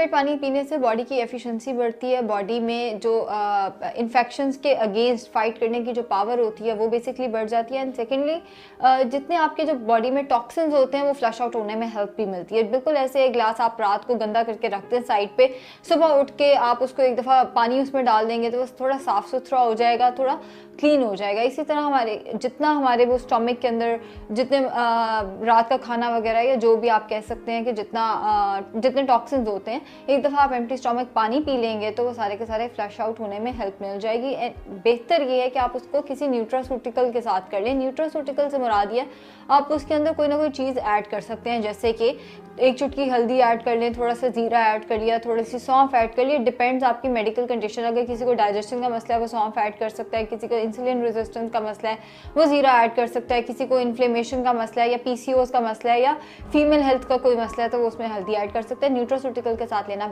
पेट पानी पीने से बॉडी की एफिशिएंसी बढ़ती है, बॉडी में जो इन्फेक्शंस के अगेंस्ट फाइट करने की जो पावर होती है वो बेसिकली बढ़ जाती है। एंड सेकेंडली जितने आपके जो बॉडी में टॉक्सिन्स होते हैं वो फ्लश आउट होने में हेल्प भी मिलती है। बिल्कुल ऐसे एक ग्लास आप रात को गंदा करके रखते हैं साइड पे, सुबह उठ के आप उसको एक दफ़ा पानी उसमें डाल देंगे तो बस थोड़ा साफ़ सुथरा हो जाएगा, थोड़ा क्लीन हो जाएगा। इसी तरह हमारे वो स्टमक के अंदर जितने रात का खाना वगैरह या जो भी आप कह सकते हैं कि जितने टॉक्सिन्स होते हैं, एक दफ़ा आप एम्प्टी स्टमक पानी पी लेंगे तो वो सारे के सारे फ्लश आउट होने में हेल्प मिल जाएगी। बेहतर ये है कि आप उसको किसी न्यूट्रास्यूटिकल के साथ कर लें। न्यूट्रास्यूटिकल से मुराद ये आप उसके अंदर कोई ना कोई चीज़ ऐड कर सकते हैं, जैसे कि एक चुटकी हल्दी ऐड कर लें, थोड़ा सा जीरा ऐड कर लिया, थोड़ी सी सौंफ ऐड कर लिया। डिपेंड्स आपकी मेडिकल कंडीशन, अगर किसी को डाइजेशन का मसला है वो सौंफ ऐड कर सकता है, किसी को इंसुलिन रेजिस्टेंस का मसला है वो जीरा ऐड कर सकता है, किसी को इन्फ्लेमेशन का मसला है या पीसीओएस का मसला है या फीमेल हेल्थ का कोई मसला है तो वो उसमें हल्दी ऐड कर सकता है। न्यूट्रास्यूटिकल के साथ लेना